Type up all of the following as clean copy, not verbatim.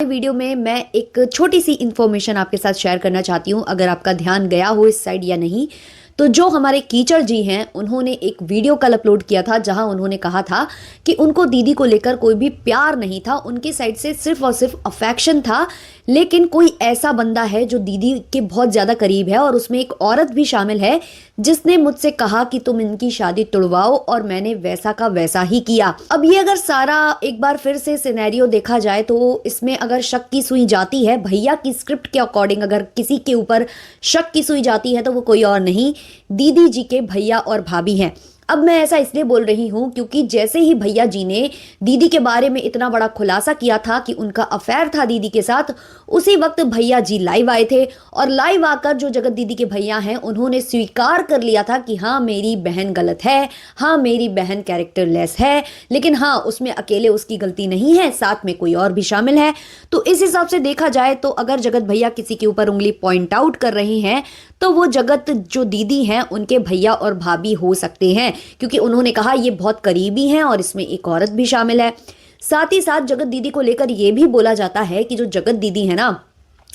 Video में मैं एक छोटी सी इन्फॉर्मेशन आपके साथ शेयर करना चाहती हूँ, अगर आपका ध्यान गया हो इस साइड या नहीं। तो जो हमारे कीचड़ जी हैं, उन्होंने एक वीडियो कल अपलोड किया था जहां उन्होंने कहा था कि उनको दीदी को लेकर कोई भी प्यार नहीं था, उनकी साइड से सिर्फ और सिर्फ अफेक्शन था। लेकिन कोई ऐसा बंदा है जो दीदी के बहुत ज़्यादा करीब है और उसमें एक औरत भी शामिल है जिसने मुझसे कहा कि तुम इनकी शादी तुड़वाओ, और मैंने वैसा का वैसा ही किया। अब ये अगर सारा एक बार फिर से सिनेरियो देखा जाए तो इसमें अगर शक की सुई जाती है, भैया की स्क्रिप्ट के अकॉर्डिंग अगर किसी के ऊपर शक की सुई जाती है तो वो कोई और नहीं, दीदी जी के भैया और भाभी हैं। अब मैं ऐसा इसलिए बोल रही हूं क्योंकि जैसे ही भैया जी ने दीदी के बारे में इतना बड़ा खुलासा किया था कि उनका अफेयर था दीदी के साथ, उसी वक्त भैया जी लाइव आए थे और लाइव आकर जो जगत दीदी के भैया हैं उन्होंने स्वीकार कर लिया था कि हाँ मेरी बहन गलत है, हाँ मेरी बहन कैरेक्टरलेस है, लेकिन हाँ उसमें अकेले उसकी गलती नहीं है, साथ में कोई और भी शामिल है। तो इस हिसाब से देखा जाए तो अगर जगत भैया किसी के ऊपर उंगली पॉइंट आउट कर रहे हैं तो वो जगत जो दीदी हैं उनके भैया और भाभी हो सकते हैं, क्योंकि उन्होंने कहा ये बहुत करीबी हैं और इसमें एक औरत भी शामिल है। साथ ही साथ जगत दीदी को लेकर ये भी बोला जाता है कि जो जगत दीदी है ना,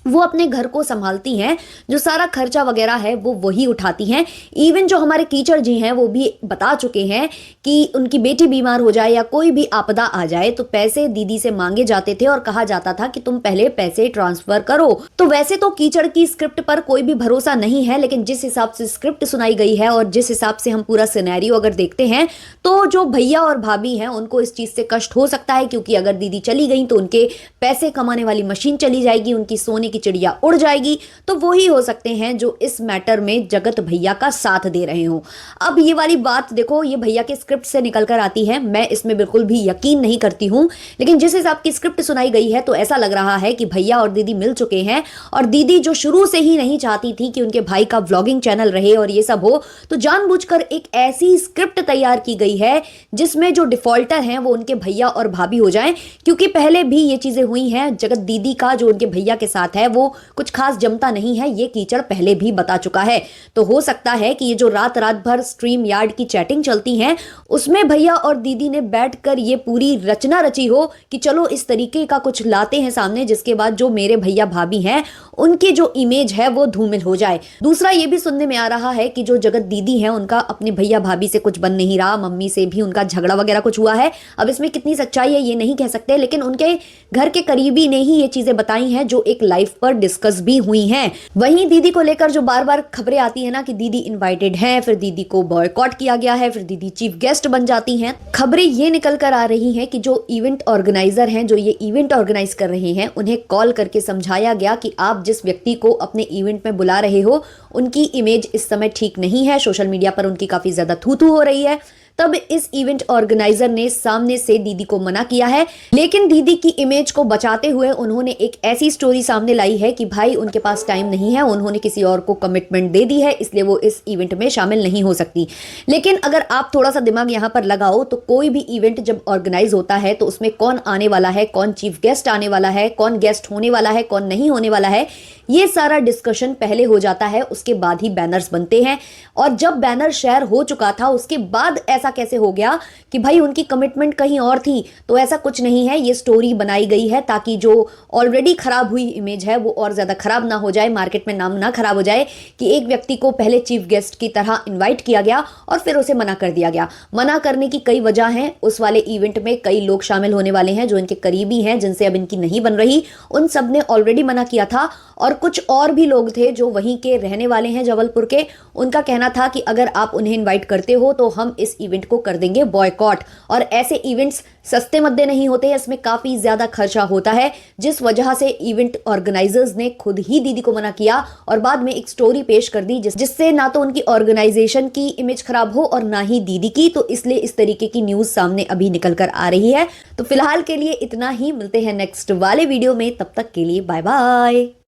वो अपने घर को संभालती हैं, जो सारा खर्चा वगैरह है वो वही उठाती हैं। इवन जो हमारे कीचड़ जी हैं वो भी बता चुके हैं कि उनकी बेटी बीमार हो जाए या कोई भी आपदा आ जाए तो पैसे दीदी से मांगे जाते थे और कहा जाता था कि तुम पहले पैसे ट्रांसफर करो। तो वैसे तो कीचड़ की स्क्रिप्ट पर कोई भी भरोसा नहीं है, लेकिन जिस हिसाब से स्क्रिप्ट सुनाई गई है और जिस हिसाब से हम पूरा सिनेरियो अगर देखते हैं तो जो भैया और भाभी हैं उनको इस चीज से कष्ट हो सकता है, क्योंकि अगर दीदी चली गई तो उनके पैसे कमाने वाली मशीन चली जाएगी, उनकी सोने की चिड़िया उड़ जाएगी। तो वो ही हो सकते हैं जो इस मैटर में जगत भैया का साथ दे रहे हो। अब ये वाली बात देखो, ये भैया के स्क्रिप्ट से निकल कर आती है, मैं इसमें बिल्कुल भी यकीन नहीं करती हूं, लेकिन जिस हिसाब की स्क्रिप्ट सुनाई गई है तो ऐसा लग रहा है कि भैया और दीदी मिल चुके हैं। और दीदी जो शुरू से ही नहीं चाहती थी कि उनके भाई का व्लॉगिंग चैनल रहे और ये सब हो, तो जानबूझकर एक ऐसी स्क्रिप्ट तैयार की गई है जिसमें जो डिफॉल्टर हैं वो उनके भैया और भाभी हो जाएं, क्योंकि पहले भी ये चीजें हुई हैं। जगत दीदी का जो उनके भैया के साथ है वो कुछ खास जमता नहीं है, ये कीचड़ पहले भी बता चुका है। तो हो सकता है कि ये जो रात रात भर स्ट्रीम यार्ड की चैटिंग चलती है उसमें भैया और दीदी ने बैठकर ये पूरी रचना रची हो कि चलो इस तरीके का कुछ लाते हैं सामने, जिसके बाद जो मेरे भैया भाभी हैं उनकी जो इमेज है वो धूमिल हो जाए। दूसरा ये भी सुनने में आ रहा है कि जो जगत दीदी है उनका अपने भैया भाभी से कुछ बन नहीं रहा, मम्मी से भी उनका झगड़ा वगैरह कुछ हुआ है। अब इसमें कितनी सच्चाई है ये नहीं कह सकते, लेकिन उनके घर के करीबी ने ही ये चीजें बताई हैं जो एक लाइव पर डिस्कस भी हुई हैं। वहीं दीदी को लेकर जो बार बार खबरें आती है ना कि दीदी इनवाइटेड हैं, फिर दीदी को बॉयकॉट किया गया है, फिर दीदी चीफ गेस्ट बन जाती हैं। खबरें ये निकल कर आ रही हैं कि जो इवेंट ऑर्गेनाइजर हैं, जो ये इवेंट ऑर्गेनाइज कर रहे हैं, उन्हें कॉल करके समझाया गया कि आप जिस व्यक्ति को अपने इवेंट में बुला रहे हो उनकी इमेज इस समय ठीक नहीं है, सोशल मीडिया पर उनकी काफी ज्यादा थू-थू हो रही है। तब इस इवेंट ऑर्गेनाइजर ने सामने से दीदी को मना किया है, लेकिन दीदी की इमेज को बचाते हुए उन्होंने एक ऐसी स्टोरी सामने लाई है कि भाई उनके पास टाइम नहीं है, उन्होंने किसी और को कमिटमेंट दे दी है, इसलिए वो इस इवेंट में शामिल नहीं हो सकती। लेकिन अगर आप थोड़ा सा दिमाग यहाँ पर लगाओ तो कोई भी इवेंट जब ऑर्गेनाइज होता है तो उसमें कौन आने वाला है, कौन चीफ गेस्ट आने वाला है, कौन गेस्ट होने वाला है, कौन नहीं होने वाला है, ये सारा डिस्कशन पहले हो जाता है, उसके बाद ही बैनर्स बनते हैं। और जब बैनर शेयर हो चुका था उसके बाद ऐसा कैसे हो गया कि भाई उनकी कमिटमेंट कहीं और थी? तो ऐसा कुछ नहीं है, ये स्टोरी बनाई गई है ताकि जो ऑलरेडी खराब हुई इमेज है वो और ज्यादा खराब ना हो जाए, मार्केट में नाम ना खराब हो जाए कि एक व्यक्ति को पहले चीफ गेस्ट की तरह इन्वाइट किया गया और फिर उसे मना कर दिया गया। मना करने की कई वजह हैं, उस वाले इवेंट में कई लोग शामिल होने वाले हैं जो इनके करीबी हैं, जिनसे अब इनकी नहीं बन रही, उन सब ने ऑलरेडी मना किया था। और कुछ और भी लोग थे जो वहीं के रहने वाले हैं जबलपुर के, उनका कहना था कि अगर आप उन्हें इनवाइट करते हो तो हम इस इवेंट को कर देंगे बॉयकॉट। और ऐसे इवेंट्स सस्ते मद्दे नहीं होते हैं, इसमें काफी ज्यादा खर्चा होता है, जिस वजह से इवेंट ऑर्गेनाइजर्स ने खुद ही दीदी को मना किया और बाद में एक स्टोरी पेश कर दी जिससे ना तो उनकी ऑर्गेनाइजेशन की इमेज खराब हो और ना ही दीदी की। तो इसलिए इस तरीके की न्यूज सामने अभी निकल कर आ रही है। तो फिलहाल के लिए इतना ही, मिलते हैं नेक्स्ट वाले वीडियो में, तब तक के लिए बाय बाय।